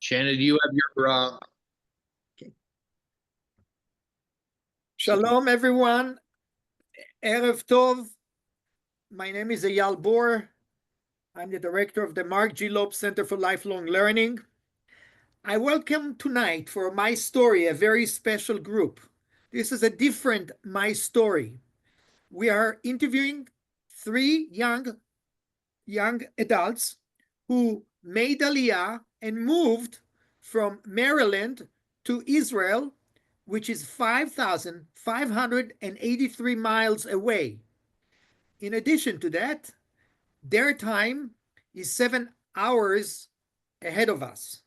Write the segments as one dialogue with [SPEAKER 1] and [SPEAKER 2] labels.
[SPEAKER 1] Shayna, do you have your
[SPEAKER 2] Okay. Shalom, everyone. Erev Tov. My name is Eyal Bor. I'm the director of the Mark G. Loeb Center for Lifelong Learning. I welcome tonight for My Story, a very special group. This is a different My Story. We are interviewing three young adults who made aliyah and moved from Maryland to Israel, which is 5,583 miles away. In addition to that, their time is 7 hours ahead of us.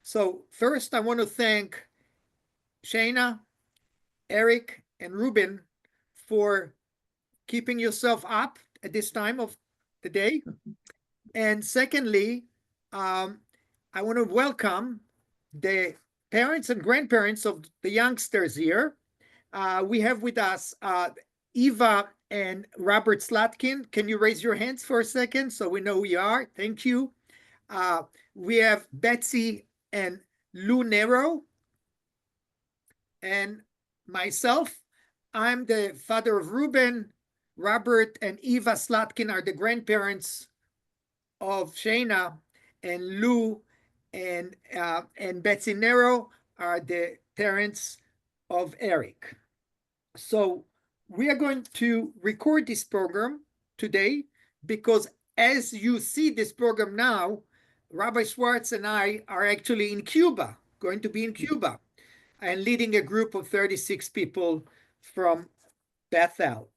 [SPEAKER 2] So first, I want to thank Shayna, Eric, and Reuben for keeping yourself up at this time of the day. And secondly, I want to welcome the parents and grandparents of the youngsters here. We have with us Eva and Robert Slatkin. Can you raise your hands for a second so we know who you are? Thank you. We have Betsy and Lou Nero. And myself, I'm the father of Reuben. Robert and Eva Slatkin are the grandparents of Shayna, and Lou and Betsy Nero are the parents of Eric. So we are going to record this program today because as you see this program now, Rabbi Schwartz and I are actually in Cuba, going to be in Cuba, and leading a group of 36 people from Bethel.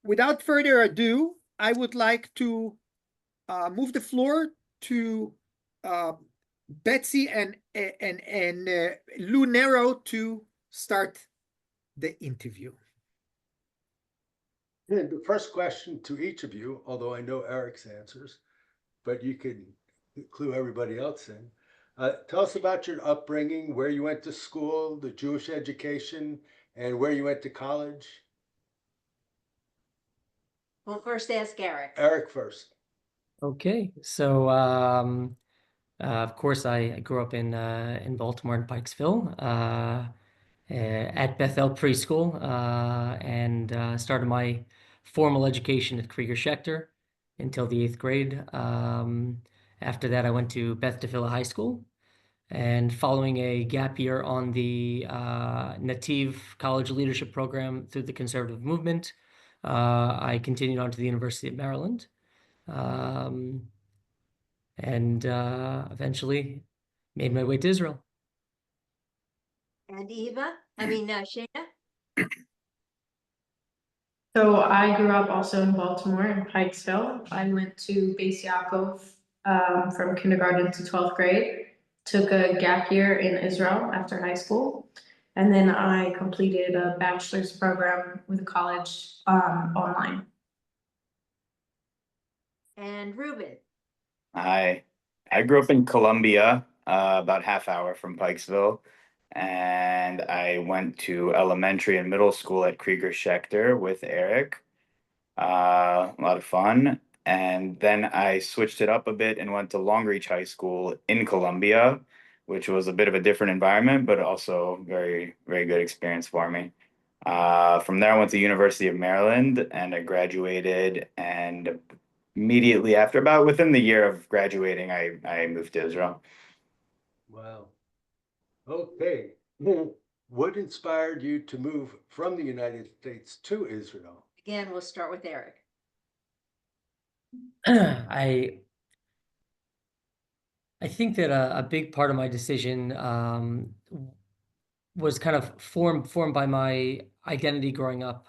[SPEAKER 2] Without further ado, I would like to move the floor to Betsy and Lou Nero to start the interview.
[SPEAKER 3] And the first question to each of you, although I know Eric's answers, but you could clue everybody else in. Tell us about your upbringing, where you went to school, the Jewish education, and where you went to college.
[SPEAKER 4] Well, first ask Eric.
[SPEAKER 3] Eric first.
[SPEAKER 5] Okay, so of course I grew up in Baltimore and Pikesville at Bethel Preschool and started my formal education at Krieger Schechter until the 8th grade. After that, I went to Beth Tefillah High School, and following a gap year on the Nativ College Leadership Program through the conservative movement, I continued on to the University of Maryland. And eventually made my way to Israel.
[SPEAKER 4] And Shayna?
[SPEAKER 6] So I grew up also in Baltimore in Pikesville. I went to Beis Yaakov from kindergarten to 12th grade, took a gap year in Israel after high school, and then I completed a bachelor's program with a college online.
[SPEAKER 4] And Reuben?
[SPEAKER 7] I grew up in Columbia, about half hour from Pikesville, and I went to elementary and middle school at Krieger Schechter with Eric. A lot of fun. And then I switched it up a bit and went to Long Reach High School in Columbia, which was a bit of a different environment, but also very, very good experience for me. From there, I went to University of Maryland and I graduated, and immediately after, about within the year of graduating, I moved to Israel.
[SPEAKER 3] Wow. Okay. What inspired you to move from the United States to Israel?
[SPEAKER 4] Again, we'll start with Eric.
[SPEAKER 5] I think that a big part of my decision was kind of formed by my identity growing up.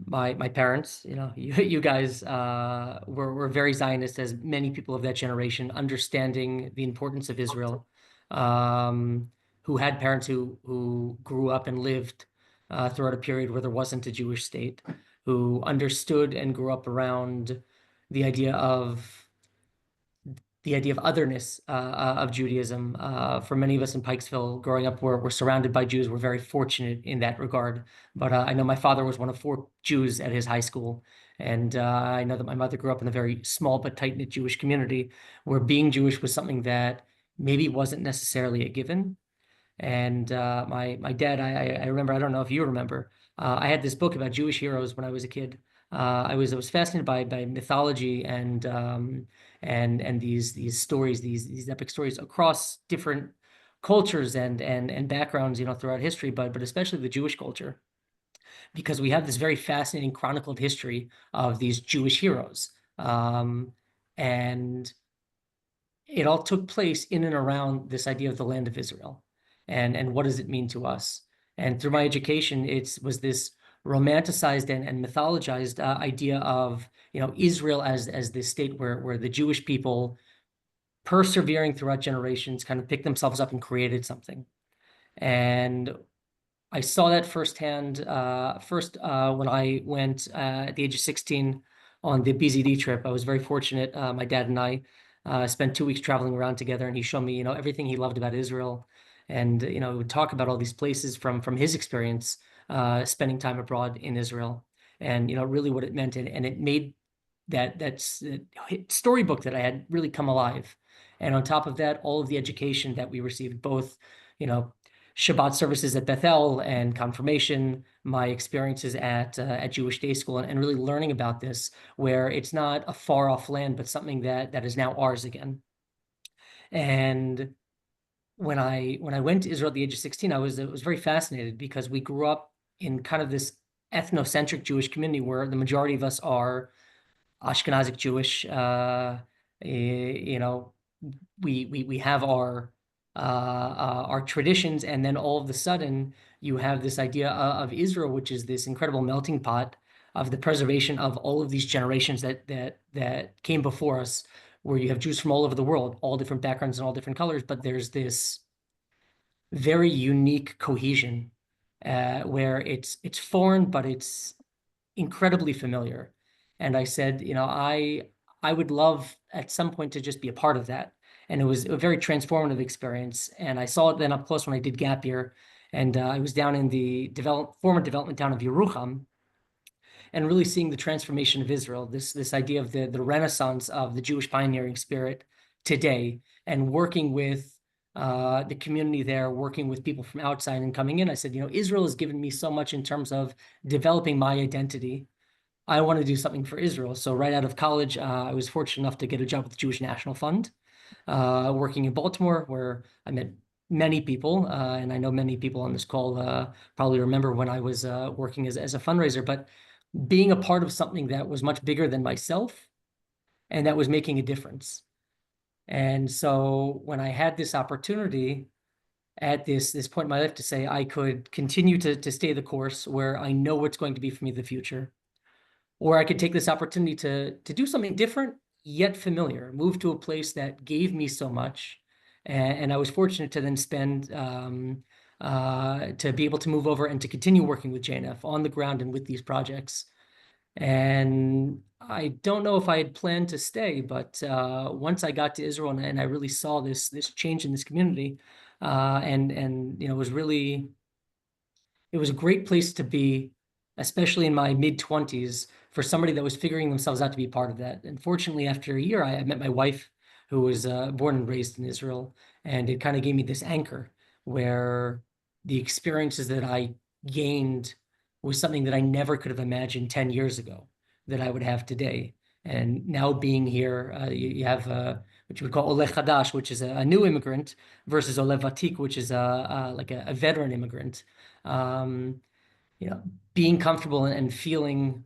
[SPEAKER 5] My parents, you guys were very Zionist, as many people of that generation, understanding the importance of Israel, who had parents who grew up and lived throughout a period where there wasn't a Jewish state, who understood and grew up around the idea of otherness of Judaism. For many of us in Pikesville, growing up, we're surrounded by Jews. We're very fortunate in that regard. But I know my father was one of 4 Jews at his high school. And I know that my mother grew up in a very small but tight-knit Jewish community where being Jewish was something that maybe wasn't necessarily a given. And my dad, I remember, I don't know if you remember, I had this book about Jewish heroes when I was a kid. I was fascinated by mythology and these stories, these epic stories across different cultures and backgrounds, you know, throughout history, but especially the Jewish culture, because we have this very fascinating chronicled history of these Jewish heroes. And it all took place in and around this idea of the land of Israel, and what does it mean to us? And through my education, it was this romanticized and mythologized idea of, you know, Israel as this state where the Jewish people, persevering throughout generations, kind of picked themselves up and created something. And I saw that firsthand. First, when I went at the age of 16 on the BZD trip, I was very fortunate. My dad and I spent 2 weeks traveling around together, and he showed me, you know, everything he loved about Israel, and we would talk about all these places from his experience spending time abroad in Israel, and really what it meant, and it made that storybook that I had really come alive. And on top of that, all of the education that we received, both, Shabbat services at Bethel and confirmation, my experiences at Jewish Day School, and really learning about this, where it's not a far off land, but something that is now ours again. And when I went to Israel at the age of 16, I was very fascinated, because we grew up in kind of this ethnocentric Jewish community where the majority of us are Ashkenazic Jewish. We have our traditions, and then all of a sudden you have this idea of Israel, which is this incredible melting pot of the preservation of all of these generations that came before us, where you have Jews from all over the world, all different backgrounds and all different colors, but there's this very unique cohesion where it's foreign, but it's incredibly familiar. And I said, I would love at some point to just be a part of that. And it was a very transformative experience. And I saw it then up close when I did gap year. And I was down in the former development town of Yerucham, and really seeing the transformation of Israel, this idea of the renaissance of the Jewish pioneering spirit today, and working with the community there, working with people from outside and coming in. I said, Israel has given me so much in terms of developing my identity. I want to do something for Israel. So right out of college, I was fortunate enough to get a job with the Jewish National Fund, working in Baltimore, where I met many people, and I know many people on this call probably remember when I was working as a fundraiser, but being a part of something that was much bigger than myself and that was making a difference. And so when I had this opportunity at this point in my life to say I could continue to stay the course, where I know what's going to be for me in the future, or I could take this opportunity to do something different yet familiar, move to a place that gave me so much. And I was fortunate to then spend to be able to move over and to continue working with JNF on the ground and with these projects. And I don't know if I had planned to stay, but once I got to Israel and I really saw this change in this community, and it was a great place to be, especially in my mid-20s, for somebody that was figuring themselves out to be part of that. And fortunately, after a year, I met my wife, who was born and raised in Israel, and it kind of gave me this anchor where the experiences that I gained was something that I never could have imagined 10 years ago that I would have today. And now being here, you have what you would call Ole Chadash, which is a new immigrant, versus Ole Vatik, which is like a veteran immigrant. Being comfortable and feeling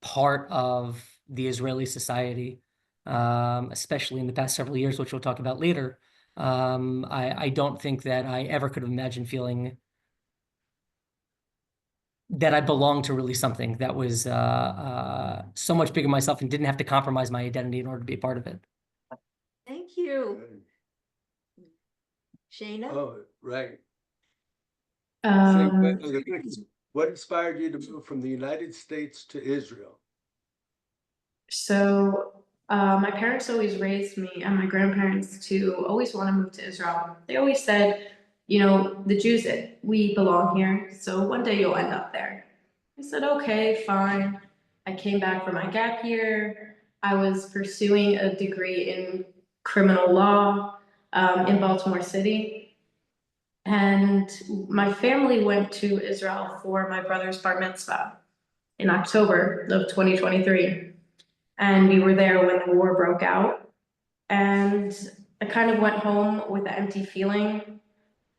[SPEAKER 5] part of the Israeli society, especially in the past several years, which we'll talk about later. I don't think that I ever could have imagined feeling that I belonged to really something that was so much bigger than myself and didn't have to compromise my identity in order to be a part of it.
[SPEAKER 4] Thank you. Shayna?
[SPEAKER 3] Oh, right.
[SPEAKER 6] Um,
[SPEAKER 3] What inspired you to move from the United States to Israel?
[SPEAKER 6] So my parents always raised me and my grandparents to always want to move to Israel. They always said, the Jews, we belong here, so one day you'll end up there. I said, okay, fine. I came back for my gap year. I was pursuing a degree in criminal law. in Baltimore City. And my family went to Israel for my brother's bar mitzvah in October of 2023. And we were there when the war broke out. And I kind of went home with an empty feeling.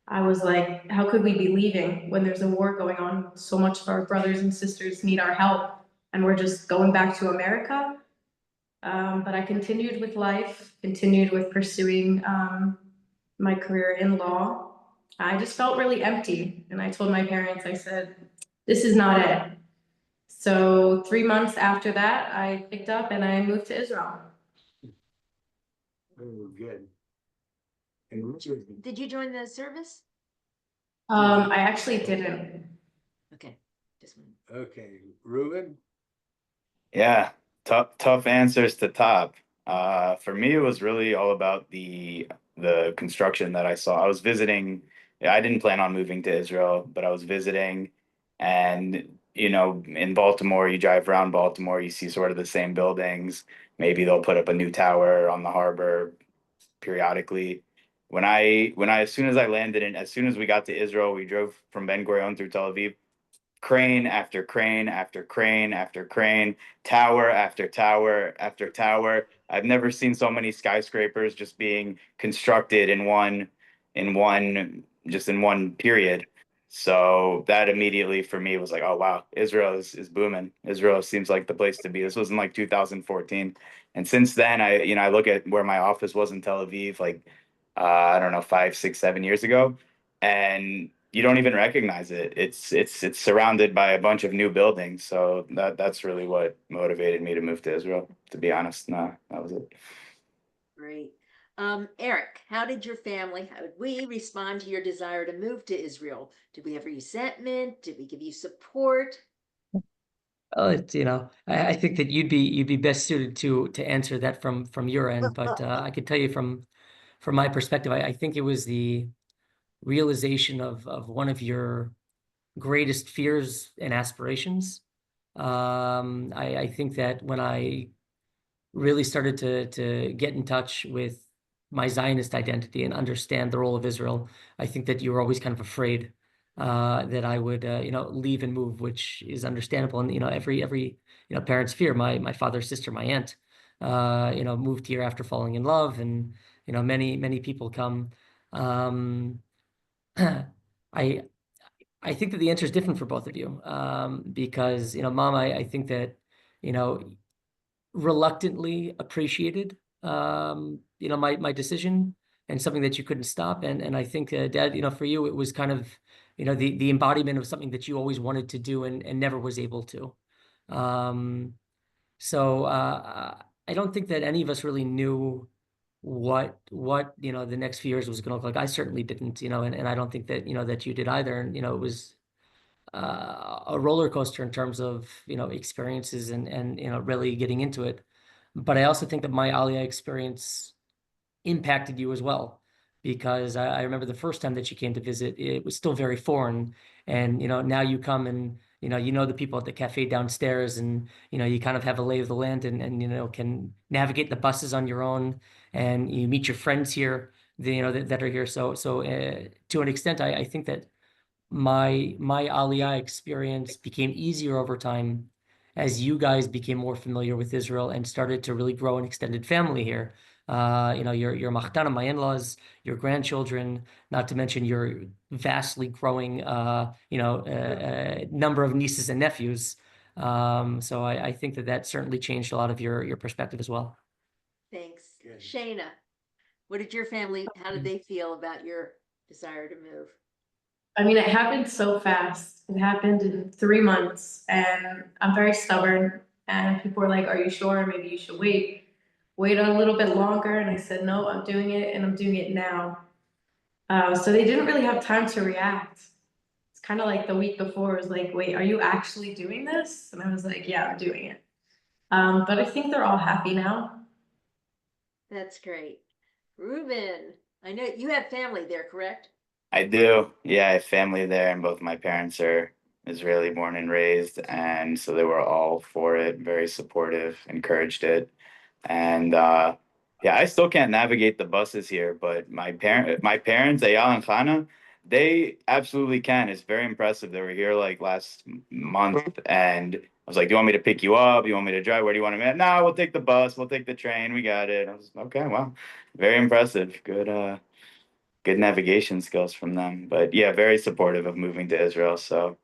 [SPEAKER 6] I was like, how could we be leaving when there's a war going on? So much of our brothers and sisters need our help, and we're just going back to America. But I continued with life, continued with pursuing my career in law. I just felt really empty. And I told my parents, I said, this is not it. So 3 months after that, I picked up and I moved to Israel.
[SPEAKER 3] Very good. And Richard,
[SPEAKER 4] Did you join the service?
[SPEAKER 6] I actually didn't.
[SPEAKER 4] Okay, just one.
[SPEAKER 3] okay, Reuben?
[SPEAKER 7] Yeah, tough answers to top. For me, it was really all about the construction that I saw. I was visiting. Yeah, I didn't plan on moving to Israel, but I was visiting, and in Baltimore, you drive around Baltimore, you see sort of the same buildings. Maybe they'll put up a new tower on the harbor periodically. As soon as I landed and as soon as we got to Israel, we drove from Ben Gurion through Tel Aviv, crane after crane after crane after crane, tower after tower after tower. I've never seen so many skyscrapers just being constructed in one period. So that immediately for me was like, oh wow, Israel is booming. Israel seems like the place to be. This was in like 2014. And since then I look at where my office was in Tel Aviv, like I don't know, 5, 6, 7 years ago, and you don't even recognize it. It's surrounded by a bunch of new buildings. So that's really what motivated me to move to Israel, to be honest. No, that was it.
[SPEAKER 4] Great. Eric, how did how did we respond to your desire to move to Israel? Did we have resentment? Did we give you support?
[SPEAKER 5] Oh, I think that you'd be best suited to answer that from your end, but I could tell you from my perspective, I think it was the realization of one of your greatest fears and aspirations. I think that when I really started to get in touch with my Zionist identity and understand the role of Israel, I think that you were always kind of afraid that I would leave and move, which is understandable. And every parent's fear. My father's sister, my aunt, moved here after falling in love, and many people come. I I think that the answer is different for both of you, because Mom, I think that you know reluctantly appreciated my decision, and something that you couldn't stop. And I think, Dad, for you it was kind of the embodiment of something that you always wanted to do and never was able to. Um, so I don't think that any of us really knew what the next few years was going to look like. I certainly didn't, and I don't think that that you did either. And it was a roller coaster in terms of experiences and really getting into it. But I also think that my aliyah experience impacted you as well, because I remember the first time that you came to visit, it was still very foreign. And now you come and the people at the cafe downstairs, and you kind of have a lay of the land, and can navigate the buses on your own, and you meet your friends here, that are here. So to an extent, I think that my aliyah experience became easier over time as you guys became more familiar with Israel and started to really grow an extended family here. Your machtana, my in-laws, your grandchildren, not to mention your vastly growing, number of nieces and nephews. So I think that certainly changed a lot of your perspective as well.
[SPEAKER 4] Thanks.
[SPEAKER 3] Good.
[SPEAKER 4] Shayna, how did they feel about your desire to move?
[SPEAKER 6] I mean, it happened so fast. It happened in 3 months, and I'm very stubborn. And people were like, "Are you sure? Maybe you should wait a little bit longer." And I said, "No, I'm doing it, and I'm doing it now." So they didn't really have time to react. It's kind of like the week before, it was like, "Wait, are you actually doing this?" And I was like, "Yeah, I'm doing it." But I think they're all happy now.
[SPEAKER 4] That's great. Reuben, I know you have family there, correct?
[SPEAKER 7] I do. Yeah, I have family there, and both my parents are Israeli born and raised, and so they were all for it, very supportive, encouraged it. And Yeah, I still can't navigate the buses here, but my parents, Eyal and Hana, they absolutely can. It's very impressive. They were here like last month, and I was like, "Do you want me to pick you up? You want me to drive? Where do you want to?" No, we'll take the bus. We'll take the train. We got it. I was okay. Well, very impressive. Good navigation skills from them. But yeah, very supportive of moving to Israel. So,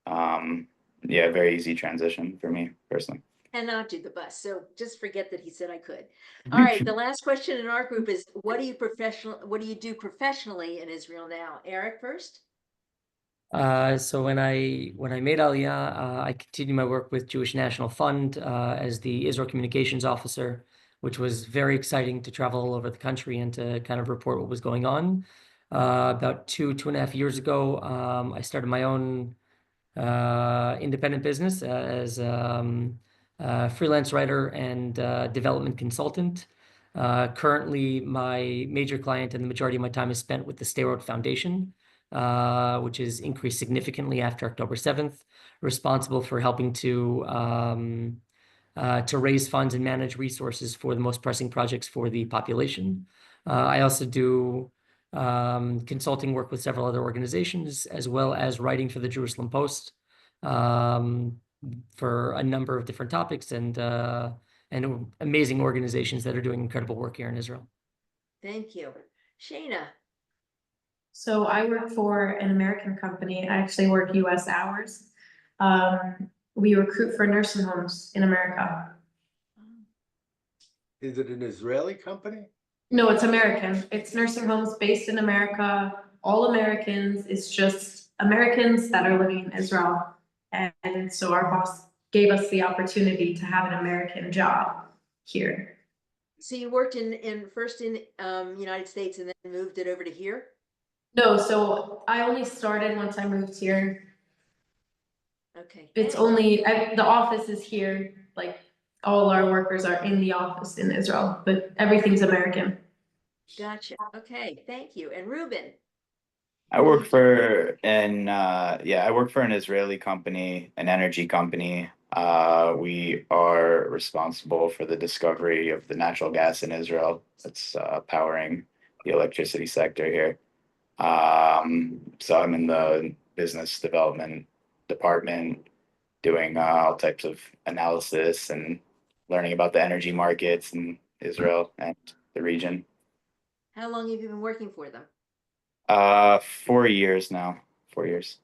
[SPEAKER 7] yeah, very easy transition for me personally.
[SPEAKER 4] Cannot do the bus. So just forget that he said I could. All right. The last question in our group is what do you do professionally in Israel now? Eric first?
[SPEAKER 5] So when I made Aliyah, I continued my work with Jewish National Fund as the Israel Communications Officer, which was very exciting to travel all over the country and to kind of report what was going on. About 2.5 years ago, I started my own independent business as a freelance writer and development consultant. Currently, my major client and the majority of my time is spent with the Stay Road Foundation, which has increased significantly after October 7th, responsible for helping to raise funds and manage resources for the most pressing projects for the population. I also do consulting work with several other organizations, as well as writing for the Jerusalem Post for a number of different topics and amazing organizations that are doing incredible work here in Israel.
[SPEAKER 4] Thank you. Shayna.
[SPEAKER 6] So I work for an American company. I actually work US hours. We recruit for nursing homes in America.
[SPEAKER 3] Is it an Israeli company?
[SPEAKER 6] No, it's American. It's nursing homes based in America, all Americans. It's just Americans that are living in Israel. And so our boss gave us the opportunity to have an American job here.
[SPEAKER 4] So you worked first in United States and then moved it over to here?
[SPEAKER 6] No, so I only started once I moved here.
[SPEAKER 4] Okay.
[SPEAKER 6] It's only, the office is here, like all our workers are in the office in Israel, but everything's American.
[SPEAKER 4] Gotcha. Okay, thank you. And Reuben?
[SPEAKER 7] I work for an Israeli company, an energy company. We are responsible for the discovery of the natural gas in Israel that's powering the electricity sector here. So I'm in the business development department doing all types of analysis and learning about the energy markets in Israel and the region.
[SPEAKER 4] How long have you been working for them?
[SPEAKER 7] 4 years now. 4 years.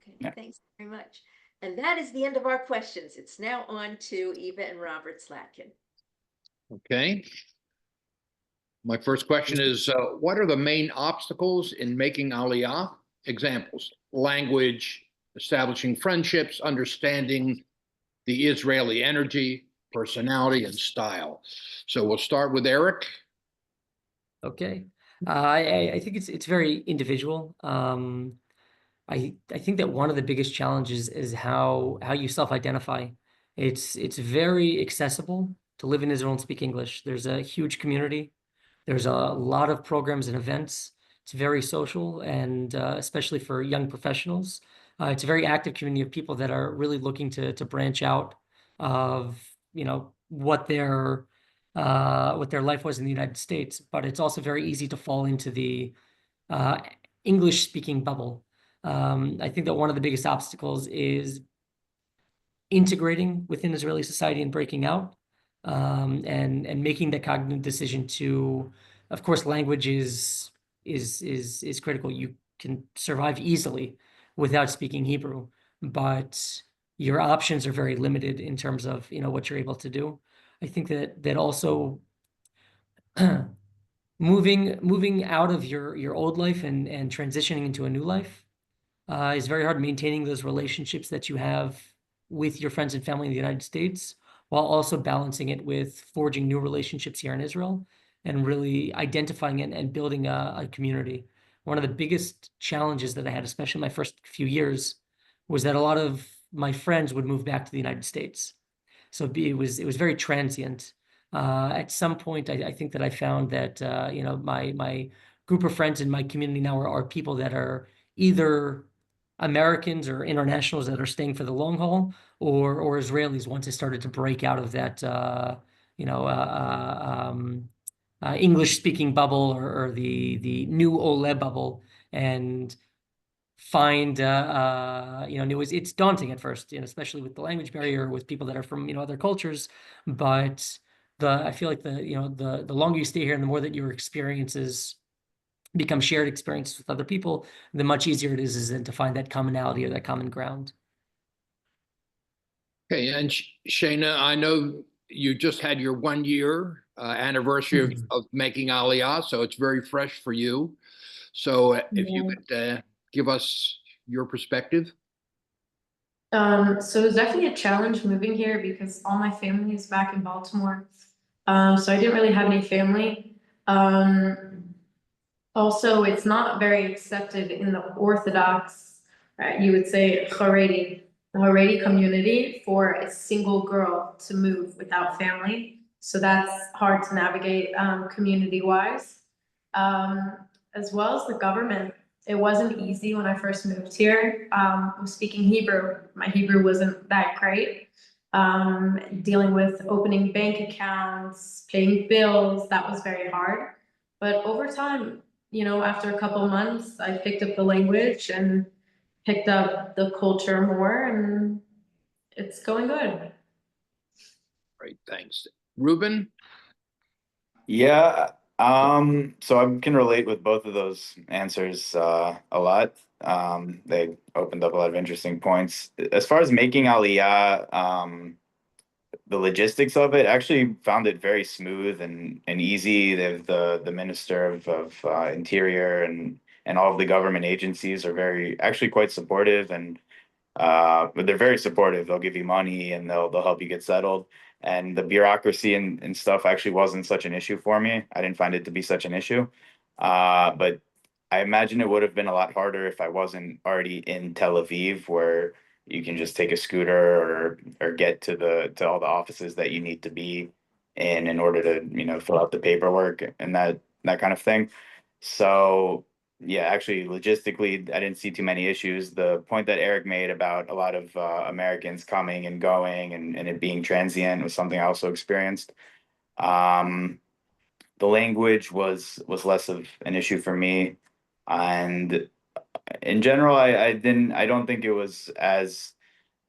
[SPEAKER 4] Okay,
[SPEAKER 7] Yeah.
[SPEAKER 4] thanks very much. And that is the end of our questions. It's now on to Eva and Robert Slatkin.
[SPEAKER 1] Okay. My first question is, what are the main obstacles in making Aliyah? Examples: language, establishing friendships, understanding the Israeli energy, personality, and style. So we'll start with Eric.
[SPEAKER 5] Okay. I think it's very individual. I think that one of the biggest challenges is how you self-identify. It's very accessible to live in Israel and speak English. There's a huge community. There's a lot of programs and events. It's very social, and especially for young professionals, it's a very active community of people that are really looking to branch out of what their life was in the United States. But it's also very easy to fall into the English speaking bubble. I think that one of the biggest obstacles is integrating within Israeli society and breaking out, and making the cognitive decision to, of course, language is critical. You can survive easily without speaking Hebrew, but your options are very limited in terms of what you're able to do. I think that also moving out of your old life and transitioning into a new life is very hard. Maintaining those relationships that you have with your friends and family in the United States, while also balancing it with forging new relationships here in Israel and really identifying and building a community. One of the biggest challenges that I had, especially my first few years, was that a lot of my friends would move back to the United States. So it was very transient. At some point, I think that I found that my group of friends in my community now are people that are either Americans or internationals that are staying for the long haul, or Israelis once I started to break out of that English speaking bubble or the new Ole bubble and find new, it's daunting at first, especially with the language barrier with people that are from other cultures. But I feel like the longer you stay here and the more that your experiences become shared experiences with other people, the much easier it is then to find that commonality or that common ground.
[SPEAKER 1] Okay, and Shayna, I know you just had your 1 year anniversary of making Aliyah, so it's very fresh for you. So if you could give us your perspective.
[SPEAKER 6] So it was definitely a challenge moving here because all my family is back in Baltimore. So I didn't really have any family. Also, it's not very accepted in the Orthodox, you would say the Haredi community for a single girl to move without family. So that's hard to navigate community-wise. As well as the government. It wasn't easy when I first moved here. I was speaking Hebrew. My Hebrew wasn't that great. Dealing with opening bank accounts, paying bills, that was very hard. But over time, after a couple months, I picked up the language and picked up the culture more, and it's going good.
[SPEAKER 1] Great, thanks. Reuben?
[SPEAKER 7] Yeah, so I can relate with both of those answers a lot. They opened up a lot of interesting points. As far as making Aliyah, the logistics of it, I actually found it very smooth and easy. The Minister of Interior and all of the government agencies are actually quite supportive, and but they're very supportive. They'll give you money and they'll help you get settled. And the bureaucracy and stuff actually wasn't such an issue for me. I didn't find it to be such an issue. But I imagine it would have been a lot harder if I wasn't already in Tel Aviv, where you can just take a scooter or get to all the offices that you need to be in order to fill out the paperwork and that kind of thing. So yeah, actually, logistically, I didn't see too many issues. The point that Eric made about a lot of Americans coming and going and it being transient was something I also experienced. The language was less of an issue for me, and in general, I don't think it was as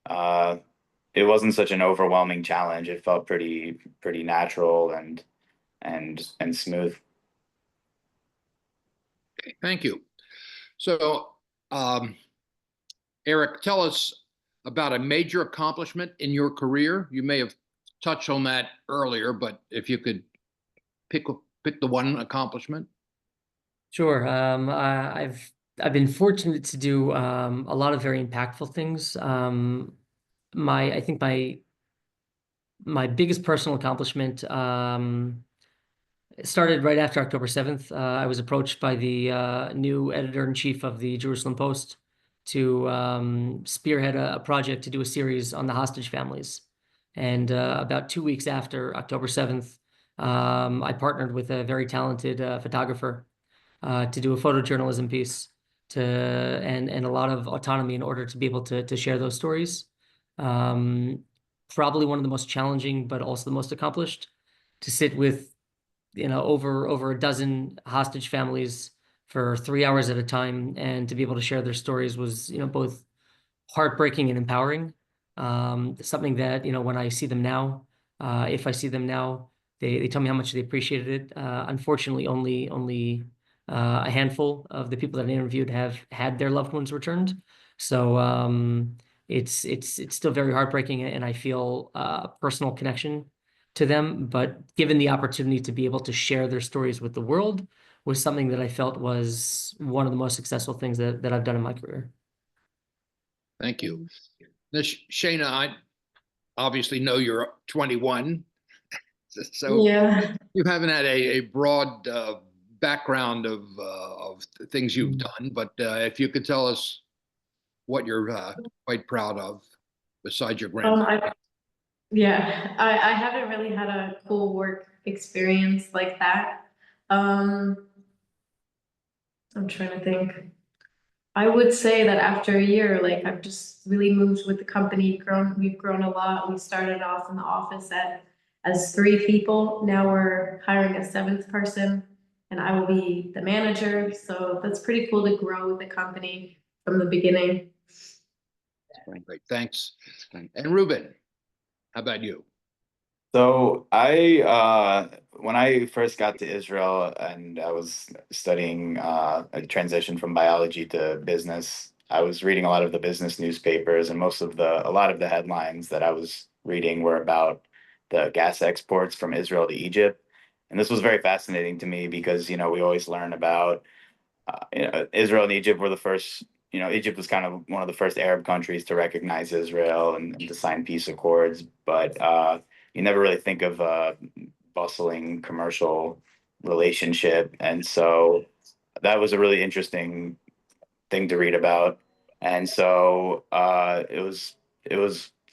[SPEAKER 7] it wasn't such an overwhelming challenge. It felt pretty natural and smooth.
[SPEAKER 1] Okay, thank you. So, Eric, tell us about a major accomplishment in your career. You may have touched on that earlier, but if you could pick the one accomplishment.
[SPEAKER 5] Sure. I've been fortunate to do a lot of very impactful things. I think my biggest personal accomplishment started right after October 7th. I was approached by the new editor-in-chief of the Jerusalem Post to spearhead a project to do a series on the hostage families. And about 2 weeks after October 7th, I partnered with a very talented photographer to do a photojournalism piece and a lot of autonomy in order to be able to share those stories. Probably one of the most challenging, but also the most accomplished, to sit with over a dozen hostage families for 3 hours at a time and to be able to share their stories was both heartbreaking and empowering. Something that when I see them now, if I see them now, they tell me how much they appreciated it. Unfortunately, only a handful of the people that I interviewed have had their loved ones returned. So it's still very heartbreaking, and I feel a personal connection to them. But given the opportunity to be able to share their stories with the world was something that I felt was one of the most successful things that I've done in my career.
[SPEAKER 1] Thank you. Now, Shayna, I obviously know you're 21, so
[SPEAKER 6] Yeah.
[SPEAKER 1] you haven't had a broad background of things you've done, but if you could tell us what you're quite proud of besides your grandfather.
[SPEAKER 6] I haven't really had a cool work experience like that. I'm trying to think. I would say that after a year, like I've just really moved with the company, we've grown a lot. We started off in the office at as 3 people. Now we're hiring a 7th person, and I will be the manager. So that's pretty cool to grow with the company from the beginning.
[SPEAKER 1] Great, thanks. And Reuben, how about you?
[SPEAKER 7] So when I first got to Israel and I was studying a transition from biology to business, I was reading a lot of the business newspapers, and a lot of the headlines that I was reading were about the gas exports from Israel to Egypt. And this was very fascinating to me because, we always learn about Israel and Egypt were the first, Egypt was kind of one of the first Arab countries to recognize Israel and to sign peace accords. But you never really think of a bustling commercial relationship. And so that was a really interesting thing to read about. And so it was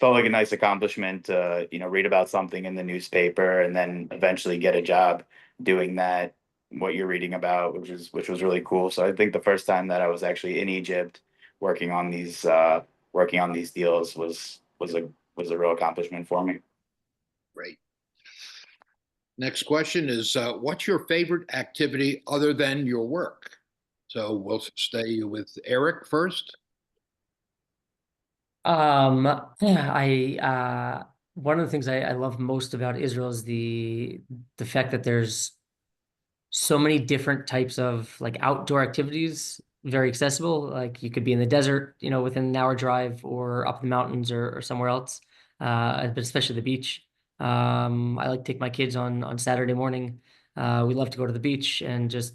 [SPEAKER 7] felt like a nice accomplishment to, read about something in the newspaper and then eventually get a job doing that, what you're reading about, which was really cool. So I think the first time that I was actually in Egypt working on these deals was a real accomplishment for me.
[SPEAKER 1] Great. Next question is, what's your favorite activity other than your work? So we'll stay with Eric first.
[SPEAKER 5] Yeah, one of the things I love most about Israel is the fact that there's so many different types of like outdoor activities, very accessible. Like you could be in the desert, within an hour drive, or up in the mountains, or somewhere else. But especially the beach. I like to take my kids on Saturday morning. We love to go to the beach and just,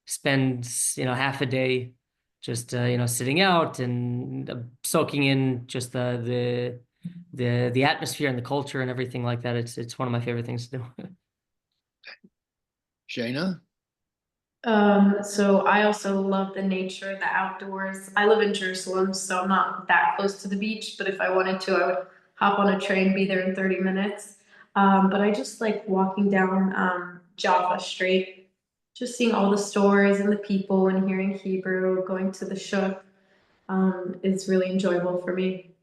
[SPEAKER 5] spend, half a day just sitting out and soaking in just the atmosphere and the culture and everything like that. It's one of my favorite things to do.
[SPEAKER 1] Shayna?
[SPEAKER 6] So I also love the nature, the outdoors. I live in Jerusalem, so I'm not that close to the beach, but if I wanted to, I would hop on a train, be there in 30 minutes. But I just like walking down Jaffa Street, just seeing all the stores and the people and hearing Hebrew, going to the shuk, is really enjoyable for me.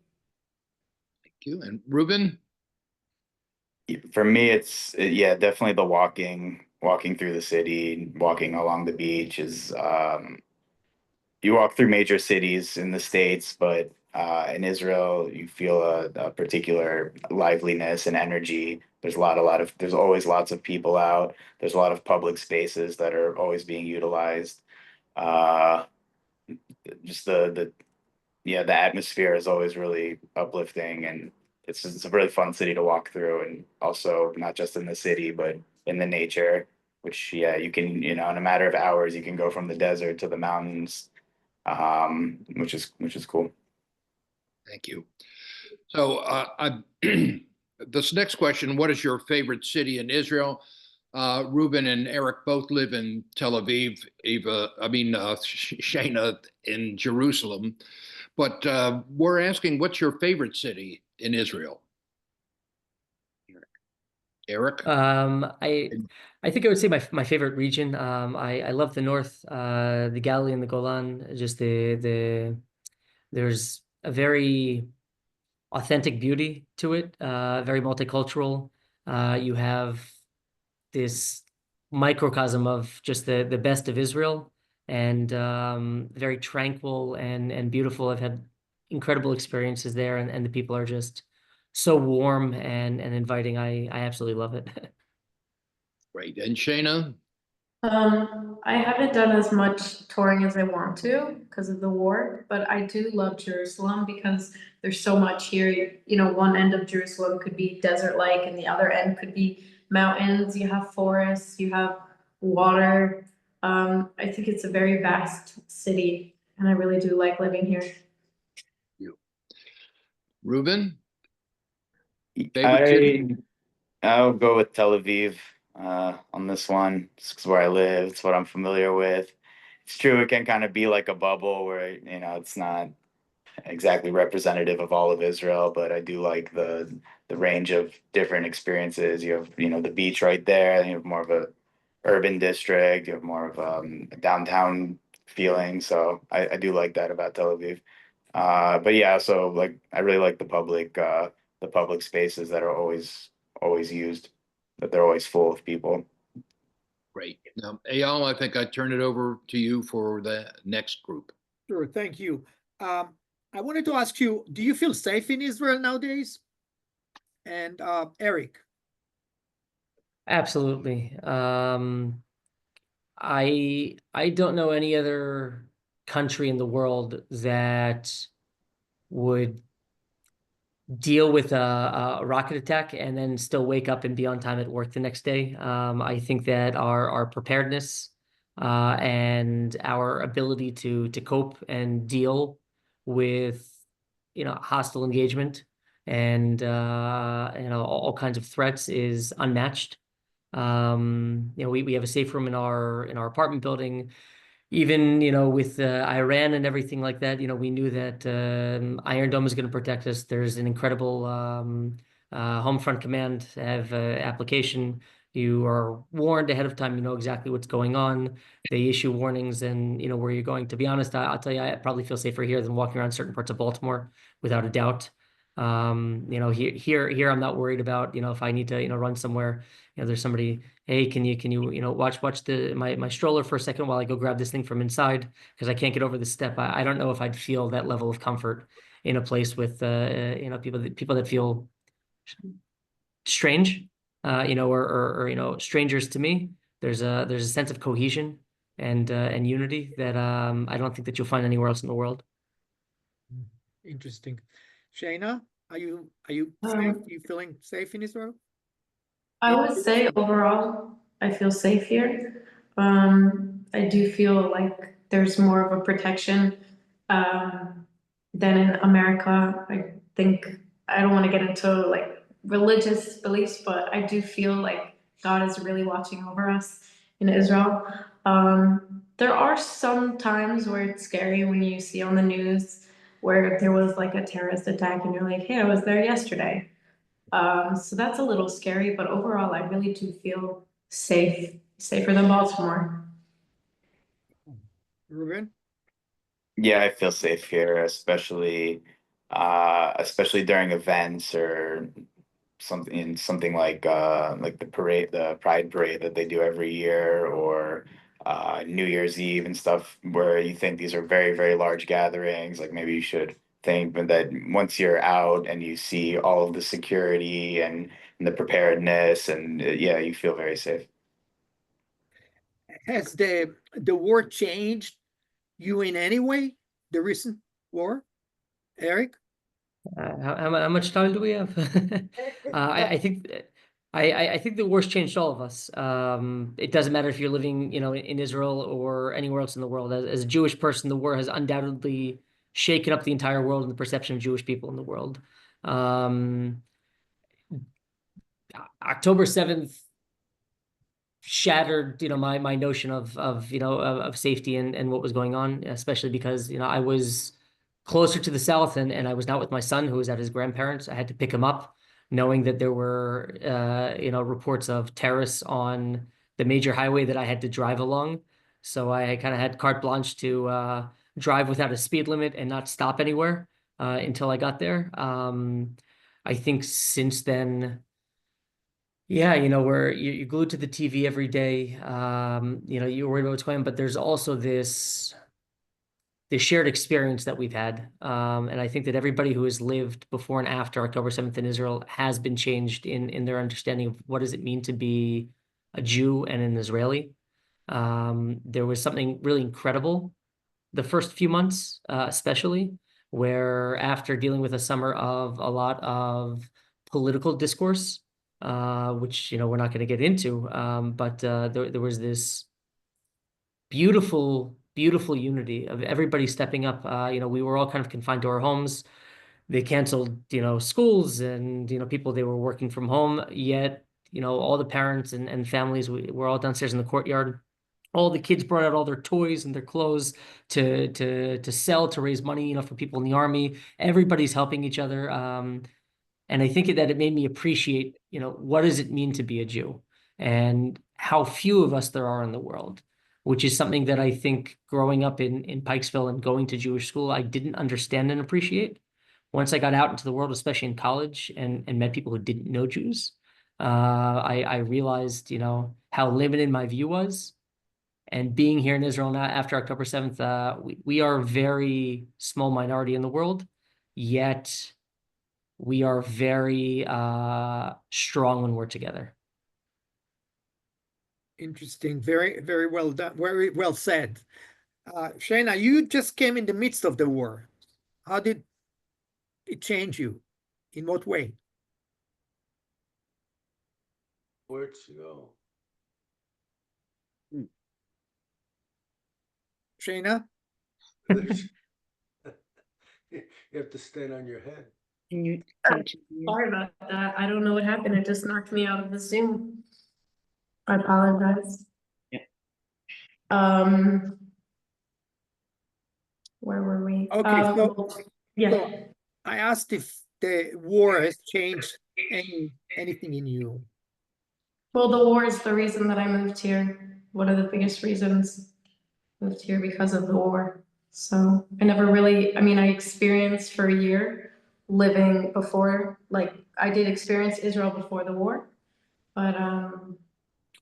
[SPEAKER 1] Thank you. And Reuben?
[SPEAKER 7] For me, yeah, definitely the walking through the city, walking along the beach is, you walk through major cities in the States, but in Israel, you feel a particular liveliness and energy. There's always lots of people out. There's a lot of public spaces that are always being utilized. Uh, just the atmosphere is always really uplifting, and it's a really fun city to walk through, and also not just in the city but in the nature, which, yeah, you can, in a matter of hours you can go from the desert to the mountains, which is cool.
[SPEAKER 1] Thank you. So this next question, what is your favorite city in Israel? Reuben and Eric both live in Tel Aviv, Shayna in Jerusalem. But we're asking, what's your favorite city in Israel? Eric?
[SPEAKER 5] I think I would say my favorite region. I love the north, the Galilee and the Golan. Just there's a very authentic beauty to it, very multicultural. You have this microcosm of just the best of Israel, and very tranquil and beautiful. I've had incredible experiences there, and the people are just so warm and inviting. I absolutely love it.
[SPEAKER 1] Great. And Shayna?
[SPEAKER 6] I haven't done as much touring as I want to because of the war, but I do love Jerusalem because there's so much here. One end of Jerusalem could be desert-like, and the other end could be mountains. You have forests, you have water. I think it's a very vast city, and I really do like living here.
[SPEAKER 1] You. Reuben? Favorite city?
[SPEAKER 7] I'll go with Tel Aviv on this one. It's where I live. It's what I'm familiar with. It's true, it can kind of be like a bubble where, it's not exactly representative of all of Israel, but I do like the range of different experiences. You have, the beach right there, and you have more of a urban district, you have more of a downtown feeling. So I do like that about Tel Aviv. But yeah, so like I really like the public spaces that are always used, that they're always full of people.
[SPEAKER 1] Great. Now, Eyal, I think I turn it over to you for the next group.
[SPEAKER 2] Sure, thank you. I wanted to ask you, do you feel safe in Israel nowadays? And Eric.
[SPEAKER 5] Absolutely. I don't know any other country in the world that would deal with a rocket attack and then still wake up and be on time at work the next day. I think that our preparedness and our ability to cope and deal with hostile engagement and all kinds of threats is unmatched. We have a safe room in our apartment building. Even with Iran and everything like that, we knew that Iron Dome is going to protect us. There's an incredible home front command have application. You are warned ahead of time. You know exactly what's going on. They issue warnings and where you're going. To be honest, I'll tell you, I probably feel safer here than walking around certain parts of Baltimore, without a doubt. Here I'm not worried about if I need to run somewhere. There's somebody, hey, can you watch my stroller for a second while I go grab this thing from inside because I can't get over the step. I don't know if I'd feel that level of comfort in a place with people that feel strange, or strangers to me. There's a sense of cohesion and unity that I don't think that you'll find anywhere else in the world.
[SPEAKER 2] Interesting. Shayna, are you safe? Are you feeling safe in Israel?
[SPEAKER 6] I would say overall, I feel safe here. I do feel like there's more of a protection than in America. I think I don't want to get into like religious beliefs, but I do feel like God is really watching over us in Israel. There are some times where it's scary when you see on the news where there was like a terrorist attack and you're like, hey, I was there yesterday. So that's a little scary, but overall, I really do feel safer than Baltimore.
[SPEAKER 2] Reuben?
[SPEAKER 7] Yeah, I feel safe here, especially during events or something like the Pride Parade that they do every year, or New Year's Eve and stuff, where you think these are very, very large gatherings. Like maybe you should think, but that once you're out and you see all of the security and the preparedness, and yeah, you feel very safe.
[SPEAKER 2] Has the war changed you in any way? The recent war, Eric?
[SPEAKER 5] How much time do we have? I think I think the war's changed all of us. It doesn't matter if you're living, in Israel or anywhere else in the world. As a Jewish person, the war has undoubtedly shaken up the entire world and the perception of Jewish people in the world. October 7th shattered, my notion of safety and what was going on, especially because, I was closer to the south and I was not with my son who was at his grandparents'. I had to pick him up, knowing that there were, reports of terrorists on the major highway that I had to drive along. So I kind of had carte blanche to drive without a speed limit and not stop anywhere until I got there. I think since then, yeah, where you're glued to the TV every day. You're worried about what's going on, but there's also this shared experience that we've had. And I think that everybody who has lived before and after October 7th in Israel has been changed in their understanding of what does it mean to be a Jew and an Israeli. There was something really incredible the first few months, especially, where after dealing with a summer of a lot of political discourse, which, we're not going to get into, but there was this beautiful unity of everybody stepping up. We were all kind of confined to our homes. They canceled, schools and, people, they were working from home, yet, all the parents and families, we were all downstairs in the courtyard. All the kids brought out all their toys and their clothes to sell, to raise money, for people in the army. Everybody's helping each other. And I think that it made me appreciate, what does it mean to be a Jew and how few of us there are in the world, which is something that I think growing up in Pikesville and going to Jewish school, I didn't understand and appreciate. Once I got out into the world, especially in college, and met people who didn't know Jews, I realized, how limited my view was. And being here in Israel now after October 7th, we are a very small minority in the world, yet we are very strong when we're together.
[SPEAKER 2] Interesting. Very, very well done. Very well said. Shayna, you just came in the midst of the war. How did it change you? In what way?
[SPEAKER 3] Where'd she go?
[SPEAKER 2] Shayna?
[SPEAKER 3] You have to stand on your head.
[SPEAKER 6] Can you continue? Sorry about that. I don't know what happened. It just knocked me out of the Zoom. I apologize.
[SPEAKER 7] Yeah.
[SPEAKER 6] Where were we?
[SPEAKER 2] Okay,
[SPEAKER 6] Yeah.
[SPEAKER 2] so I asked if the war has changed anything in you.
[SPEAKER 6] Well, the war is the reason that I moved here. One of the biggest reasons. Moved here because of the war. So I never really, I experienced for a year living before, like I did experience Israel before the war, but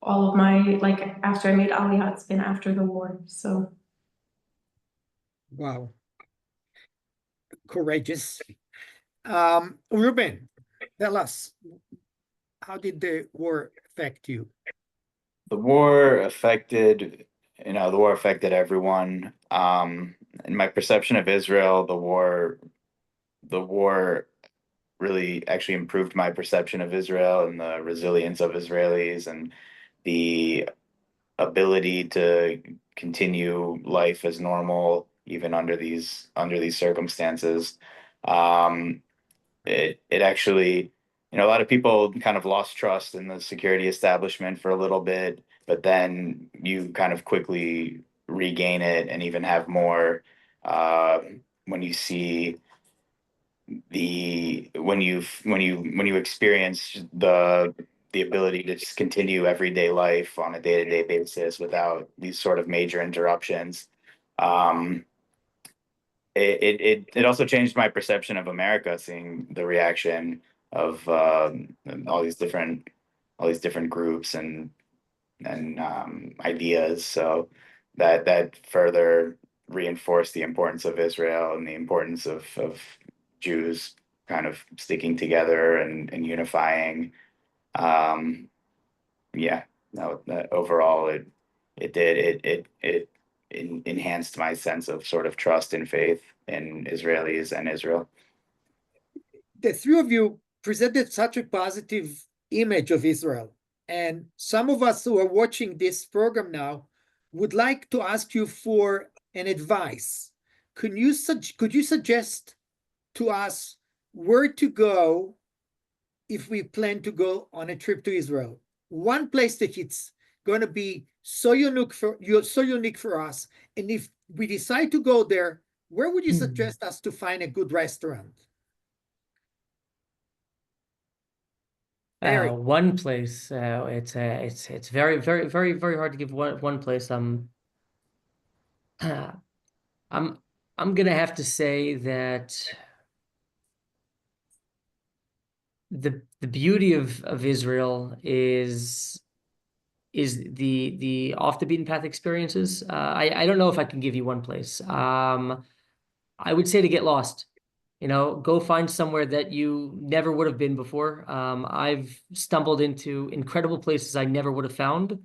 [SPEAKER 6] all of my, like after I made aliyah, it's been after the war. So
[SPEAKER 2] Wow. Courageous. Reuben, tell us, how did the war affect you?
[SPEAKER 7] The war affected, the war affected everyone. In my perception of Israel, the war really actually improved my perception of Israel and the resilience of Israelis and the ability to continue life as normal even under these circumstances. It actually, a lot of people kind of lost trust in the security establishment for a little bit, but then you kind of quickly regain it and even have more when you see when you experience the ability to just continue everyday life on a day-to-day basis without these sort of major interruptions. It also changed my perception of America, seeing the reaction of all these different groups and ideas. So that further reinforced the importance of Israel and the importance of Jews kind of sticking together and unifying. Yeah, no, that overall it enhanced my sense of sort of trust and faith in Israelis and Israel.
[SPEAKER 2] The three of you presented such a positive image of Israel. And some of us who are watching this program now would like to ask you for an advice. Could you suggest to us where to go if we plan to go on a trip to Israel? One place that it's going to be so unique for us. And if we decide to go there, where would you suggest us to find a good restaurant? Eric.
[SPEAKER 5] One place. It's very, very, very, very hard to give one place. I'm gonna have to say that the beauty of Israel is the off the beaten path experiences. I don't know if I can give you one place. I would say to get lost. Go find somewhere that you never would have been before. I've stumbled into incredible places I never would have found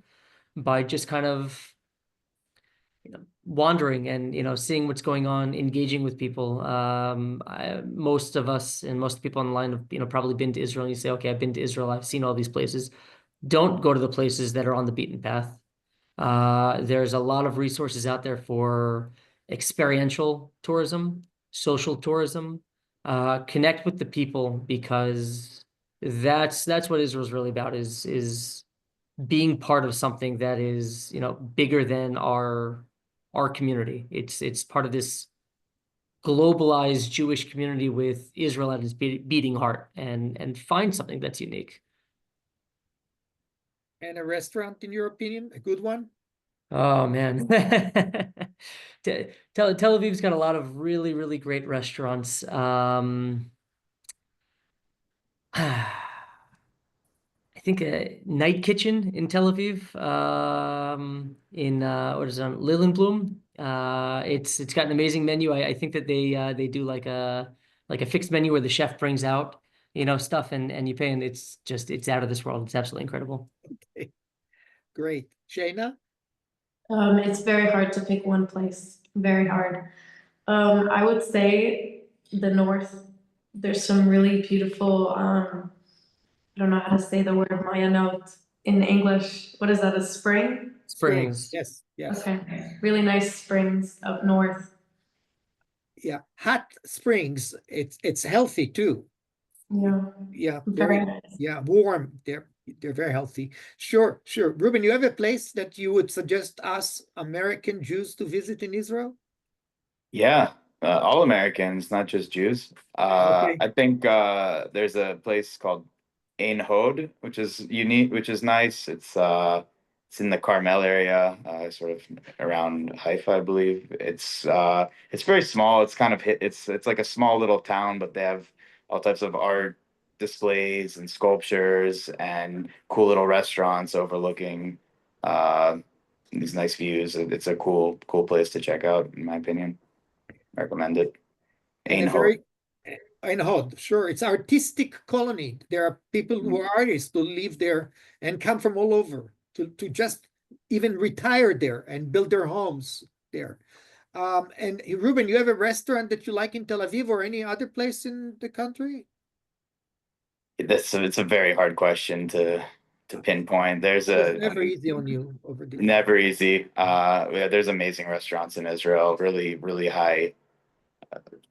[SPEAKER 5] by just kind of wandering and seeing what's going on, engaging with people. Most of us and most people online have probably been to Israel, and you say, okay, I've been to Israel, I've seen all these places. Don't go to the places that are on the beaten path. There's a lot of resources out there for experiential tourism, social tourism. Connect with the people, because that's what Israel's really about, is being part of something that is bigger than our community. It's part of this globalized Jewish community with Israel at its beating heart, and find something that's unique.
[SPEAKER 2] And a restaurant, in your opinion, a good one?
[SPEAKER 5] Oh man. Tel Aviv's got a lot of really, really great restaurants. I think a night kitchen in Tel Aviv, in what is it, Lilienblum. It's got an amazing menu. I think that they do like a fixed menu where the chef brings out, stuff and you pay, and it's out of this world. It's absolutely incredible.
[SPEAKER 2] Great. Shayna?
[SPEAKER 6] It's very hard to pick one place. Very hard. I would say the north. There's some really beautiful, I don't know how to say the word Mayanot in English. What is that, a spring?
[SPEAKER 5] Springs.
[SPEAKER 2] Yes, yes.
[SPEAKER 6] Okay, really nice springs up north.
[SPEAKER 2] Yeah, hot springs. It's healthy too.
[SPEAKER 6] Yeah,
[SPEAKER 2] Yeah,
[SPEAKER 6] very
[SPEAKER 2] very,
[SPEAKER 6] nice.
[SPEAKER 2] yeah, warm. They're very healthy. Sure, sure. Reuben, you have a place that you would suggest us American Jews to visit in Israel?
[SPEAKER 7] Yeah, all Americans, not just Jews.
[SPEAKER 2] Okay.
[SPEAKER 7] I think there's a place called Ein Hod, which is unique, which is nice. It's in the Carmel area, sort of around Haifa, I believe. It's very small. It's kind of it's like a small little town, but they have all types of art displays and sculptures and cool little restaurants overlooking uh these nice views. It's a cool place to check out, in my opinion. Recommend it.
[SPEAKER 2] And
[SPEAKER 7] Ein
[SPEAKER 2] a
[SPEAKER 7] Hod.
[SPEAKER 2] very, in Hod, sure. It's artistic colony. There are people who are artists who live there and come from all over to just even retire there and build their homes there. And Reuben, you have a restaurant that you like in Tel Aviv or any other place in the country?
[SPEAKER 7] It's a very hard question to pinpoint. There's
[SPEAKER 2] It's never easy on you over there.
[SPEAKER 7] never easy. Yeah, there's amazing restaurants in Israel, really high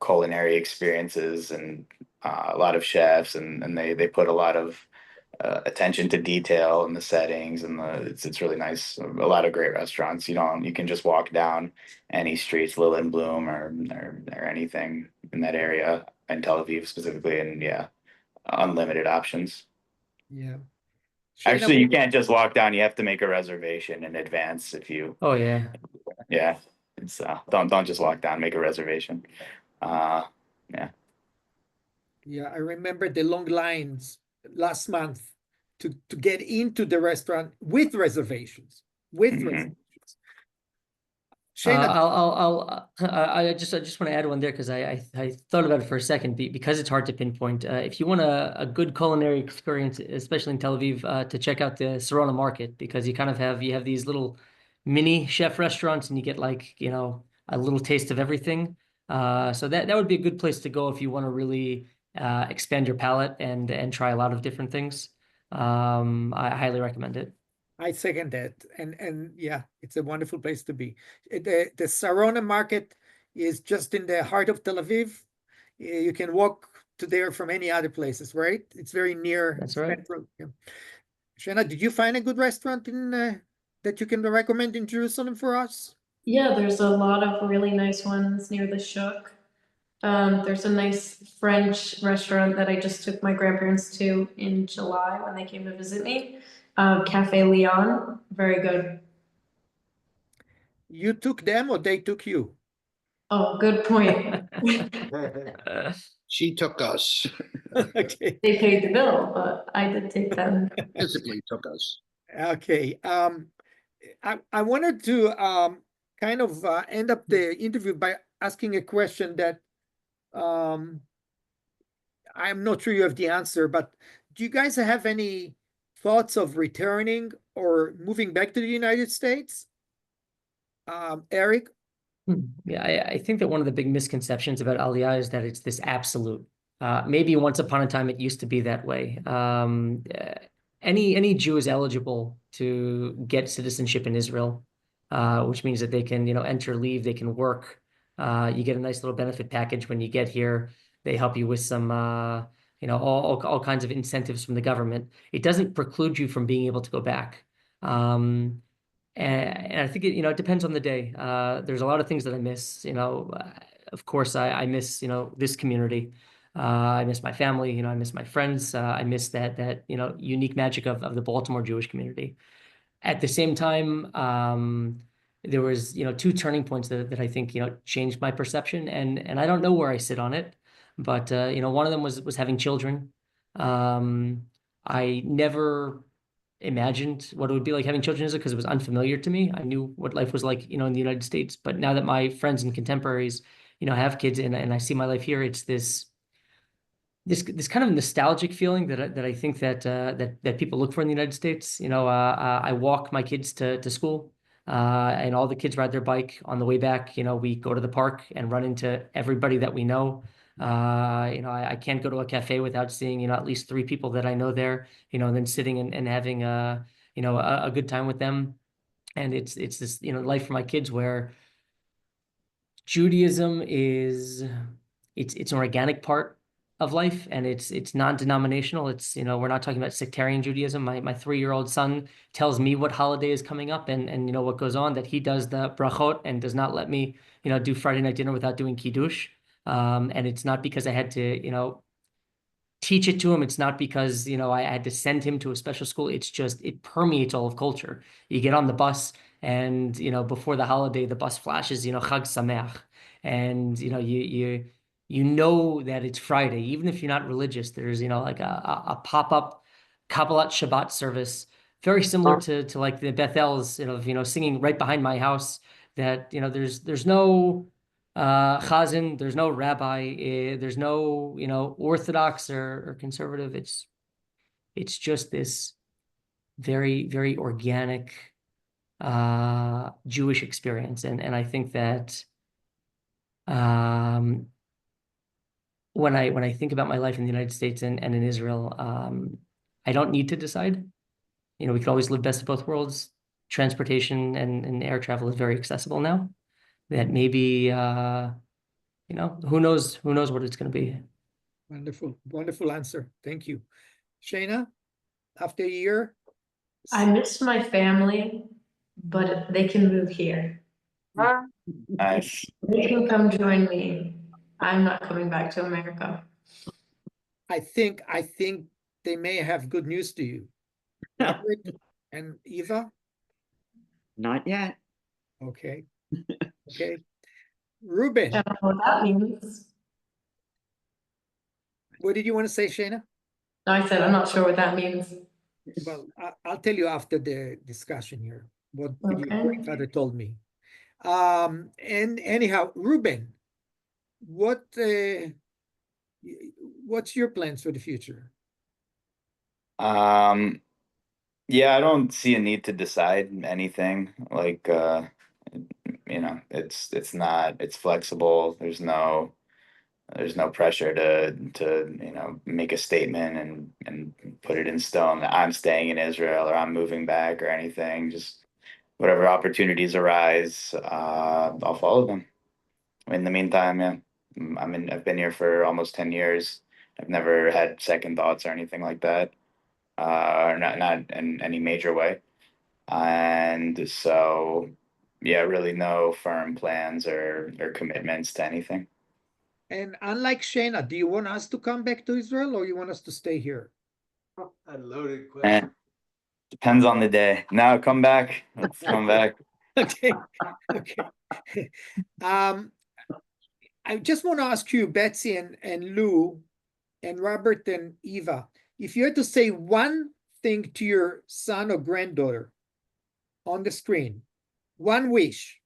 [SPEAKER 7] culinary experiences, and a lot of chefs, and they put a lot of attention to detail in the settings, and it's really nice. A lot of great restaurants. You can just walk down any streets, Lilienblum or anything in that area in Tel Aviv specifically, and yeah, unlimited options.
[SPEAKER 2] Yeah.
[SPEAKER 7] Actually,
[SPEAKER 2] Shayna,
[SPEAKER 7] you can't just walk down. You have to make a reservation in advance if you,
[SPEAKER 5] Oh yeah.
[SPEAKER 7] yeah. It's don't just walk down, make a reservation. Yeah.
[SPEAKER 2] yeah, I remember the long lines last month to get into the restaurant with reservations. With
[SPEAKER 7] Mhm.
[SPEAKER 2] reservations. Shayna,
[SPEAKER 5] I just want to add one there because I thought about it for a second because it's hard to pinpoint. If you want a good culinary experience, especially in Tel Aviv, to check out the Sarona Market, because you kind of have these little mini chef restaurants and you get like a little taste of everything. So that would be a good place to go if you want to really expand your palate and try a lot of different things. I highly recommend it.
[SPEAKER 2] I second that, and yeah, it's a wonderful place to be. The Sarona Market is just in the heart of Tel Aviv. You can walk to there from any other places, right? It's very near.
[SPEAKER 5] That's right.
[SPEAKER 2] Central. Yeah. Shana, did you find a good restaurant in that you can recommend in Jerusalem for us?
[SPEAKER 6] Yeah, there's a lot of really nice ones near the Shuk. There's a nice French restaurant that I just took my grandparents to in July when they came to visit me. Cafe Leon, very good.
[SPEAKER 2] You took them or they took you?
[SPEAKER 6] Oh, good point.
[SPEAKER 1] She took us,
[SPEAKER 2] Okay.
[SPEAKER 6] They paid the bill, but I did take them.
[SPEAKER 1] physically took us.
[SPEAKER 2] Okay. I wanted to kind of end up the interview by asking a question that I'm not sure you have the answer, but do you guys have any thoughts of returning or moving back to the United States? Eric?
[SPEAKER 5] Yeah, I think that one of the big misconceptions about aliyah is that it's this absolute. Maybe once upon a time it used to be that way. Any Jew is eligible to get citizenship in Israel, which means that they can, enter, leave, they can work. You get a nice little benefit package when you get here. They help you with some, all kinds of incentives from the government. It doesn't preclude you from being able to go back. And I think it depends on the day. There's a lot of things that I miss. Of course, I miss this community. I miss my family. I miss my friends. I miss that unique magic of the Baltimore Jewish community. At the same time, there was two turning points that I think changed my perception, and I don't know where I sit on it, but one of them was having children. I never imagined what it would be like having children in Israel because it was unfamiliar to me. I knew what life was like, in the United States. But now that my friends and contemporaries, have kids and I see my life here, it's this kind of nostalgic feeling that I think that people look for in the United States. I walk my kids to school, and all the kids ride their bike on the way back. We go to the park and run into everybody that we know. I can't go to a cafe without seeing, at least 3 people that I know there, and then sitting and having a good time with them. And it's this, life for my kids where Judaism is it's an organic part of life, and it's non-denominational. It's, we're not talking about sectarian Judaism. My 3-year-old son tells me what holiday is coming up and what goes on, that he does the brachot and does not let me, do Friday night dinner without doing kiddush. And it's not because I had to, teach it to him. It's not because, I had to send him to a special school. It's just, it permeates all of culture. You get on the bus and, before the holiday, the bus flashes, Chag Sameach. And, you know that it's Friday, even if you're not religious. There's, like a pop-up Kabbalat Shabbat service, very similar to like the Bethel's, singing right behind my house, that, there's no chazan, there's no rabbi, there's no, Orthodox or conservative. It's just this very, very organic Jewish experience. And I think that when I think about my life in the United States and in Israel, I don't need to decide. We can always live best of both worlds. Transportation and air travel is very accessible now. That maybe who knows what it's going to be.
[SPEAKER 2] Wonderful answer. Thank you. Shayna, after a year?
[SPEAKER 6] I miss my family, but they can move here.
[SPEAKER 7] Nice.
[SPEAKER 6] They can come join me. I'm not coming back to America.
[SPEAKER 2] I think they may have good news to you. Robert and Eva?
[SPEAKER 8] Not yet.
[SPEAKER 2] Okay. Okay. Reuben,
[SPEAKER 6] I don't know what that means.
[SPEAKER 2] what did you want to say, Shayna?
[SPEAKER 6] No, I said I'm not sure what that means.
[SPEAKER 2] Well, I'll tell you after the discussion here, what your
[SPEAKER 6] Okay.
[SPEAKER 2] grandfather told me. And anyhow, Reuben, what's your plans for the future?
[SPEAKER 7] Yeah, I don't see a need to decide anything. Like, it's flexible. There's no pressure to make a statement and put it in stone that I'm staying in Israel or I'm moving back or anything. Just whatever opportunities arise, I'll follow them. In the meantime, yeah, I've been here for almost 10 years. I've never had second thoughts or anything like that. Not in any major way. And so, yeah, really no firm plans or commitments to anything.
[SPEAKER 2] And unlike Shayna, do you want us to come back to Israel or you want us to stay here?
[SPEAKER 3] A loaded question.
[SPEAKER 7] Depends on the day. Now come back. Let's come back.
[SPEAKER 2] Okay. Okay. I just want to ask you, Betsy and Lou and Robert and Eva, if you had to say one thing to your son or granddaughter on the screen, one wish,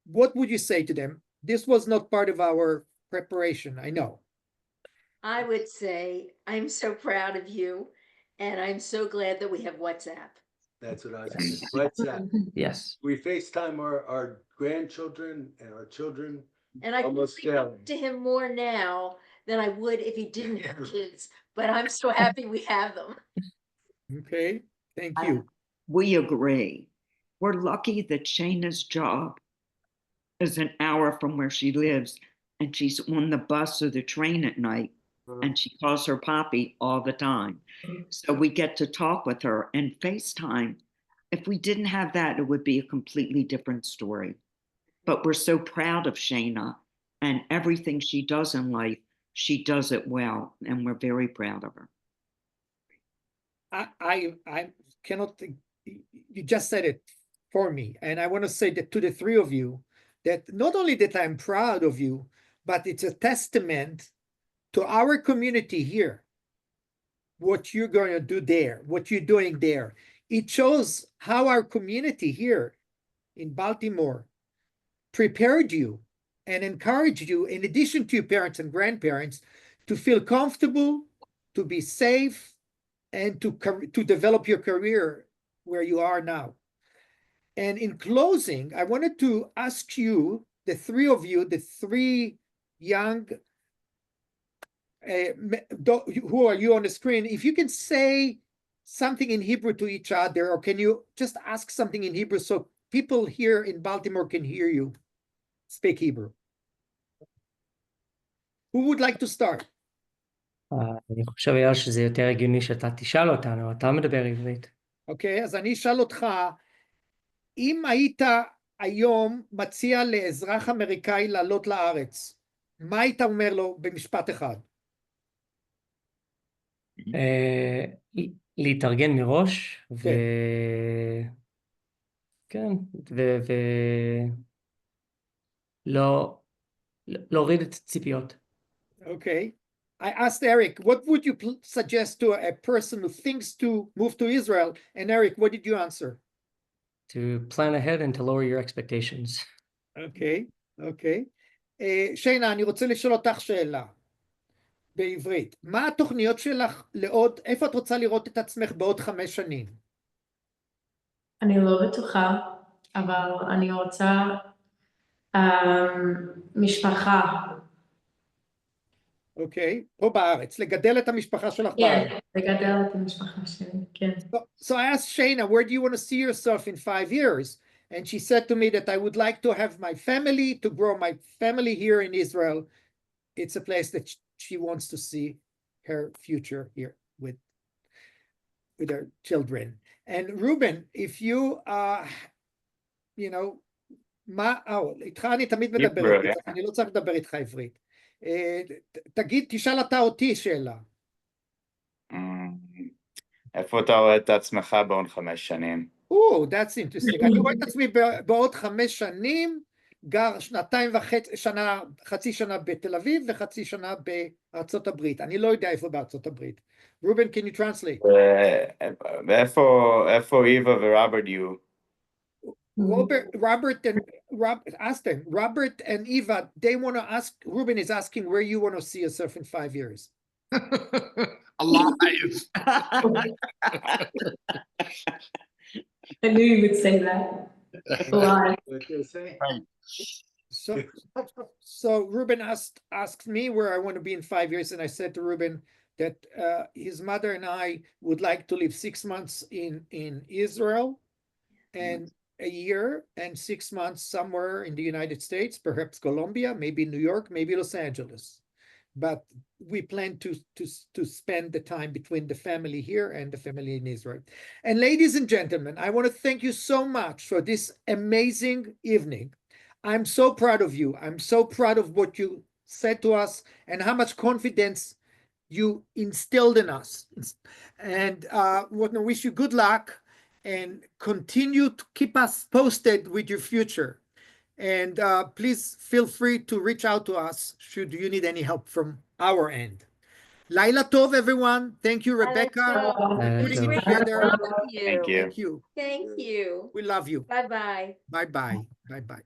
[SPEAKER 2] what would you say to them? This was not part of our preparation, I know.
[SPEAKER 4] I would say, I'm so proud of you, and I'm so glad that we have WhatsApp.
[SPEAKER 3] That's what I was saying. WhatsApp.
[SPEAKER 5] Yes.
[SPEAKER 3] We FaceTime our grandchildren and our children.
[SPEAKER 4] And I
[SPEAKER 3] Almost
[SPEAKER 4] probably talk to him more now than I would if he didn't have kids, but I'm so happy we have them.
[SPEAKER 2] Okay, thank you.
[SPEAKER 8] We agree. We're lucky that Shayna's job is an hour from where she lives, and she's on the bus or the train at night, and she calls her Poppy all the time. So we get to talk with her and FaceTime. If we didn't have that, it would be a completely different story. But we're so proud of Shayna, and everything she does in life, she does it well, and we're very proud of her.
[SPEAKER 2] I cannot think, you just said it for me. And I want to say that to the 3 of you, that not only that I'm proud of you, but it's a testament to our community here. what you're going to do there, what you're doing there. It shows how our community here in Baltimore prepared you and encouraged you, in addition to your parents and grandparents, to feel comfortable, to be safe, and to develop your career where you are now. And in closing, I wanted to ask you, the three of you, the three young, who are you on the screen, if you can say something in Hebrew to each other, or can you just ask something in Hebrew so people here in Baltimore can hear you speak Hebrew? Who would like to start?
[SPEAKER 5] אני חושב, אייל, שזה יותר הגיוני שאתה תשאל אותנו, אתה מדבר עברית.
[SPEAKER 2] אוקיי, אז אני אשאל אותך, אם היית היום מציע לאזרח אמריקאי לעלות לארץ, מה היית אומר לו במשפט אחד?
[SPEAKER 5] להתארגן מראש, כן, לא להוריד את הציפיות.
[SPEAKER 2] Okay. I asked Eric, what would you suggest to a person who thinks to move to Israel? And Eric, what did you answer?
[SPEAKER 5] To plan ahead and to lower your expectations.
[SPEAKER 2] Okay, okay. שיינה, אני רוצה לשאול אותך שאלה בעברית. מה התוכניות שלך לעוד, איפה את רוצה לראות את עצמך בעוד 5 שנים?
[SPEAKER 6] אני לא בטוחה, אבל אני רוצה משפחה.
[SPEAKER 2] אוקיי, פה בארץ, לגדל את המשפחה שלך בארץ.
[SPEAKER 6] כן, לגדל את המשפחה שלי, כן.
[SPEAKER 2] So I asked Shayna, where do you want to see yourself in 5 years? And she said to me that I would like to have my family, to grow my family here in Israel. It's a place that she wants to see her future here with her children. And Reuben, if you, you know, איתך אני תמיד מדבר עברית, אני לא צריך לדבר איתך עברית. תגיד, תשאל אתה אותי שאלה.
[SPEAKER 7] איפה אתה רואה את עצמך בעוד 5 שנים?
[SPEAKER 2] Oh, that's interesting. אני רואה את עצמי בעוד 5 שנים, גר 2.5 חצי שנה בתל אביב וחצי שנה בארצות הברית. אני לא יודע איפה בארצות הברית. Reuben, can you translate?
[SPEAKER 7] איפה איווה ורוברט יהיו?
[SPEAKER 2] Robert and Eva, they want to ask, Reuben is asking where you want to see yourself in 5 years.
[SPEAKER 1] Alive.
[SPEAKER 6] I knew you would say that. Alive.
[SPEAKER 3] What they say?
[SPEAKER 2] So Reuben asked me where I want to be in 5 years, and I said to Reuben that his mother and I would like to live 6 months in Israel, and a year and 6 months somewhere in the United States, perhaps Colombia, maybe New York, maybe Los Angeles. But we plan to spend the time between the family here and the family in Israel. And ladies and gentlemen, I want to thank you so much for this amazing evening. I'm so proud of you. I'm so proud of what you said to us and how much confidence you instilled in us. And I want to wish you good luck and continue to keep us posted with your future. And please feel free to reach out to us should you need any help from our end. Laila Tov, everyone. Thank you, Rebecca. Putting it together.
[SPEAKER 7] Thank you.
[SPEAKER 2] Thank you.
[SPEAKER 4] Thank you.
[SPEAKER 2] We love you.
[SPEAKER 4] Bye-bye.
[SPEAKER 2] Bye-bye. Bye-bye.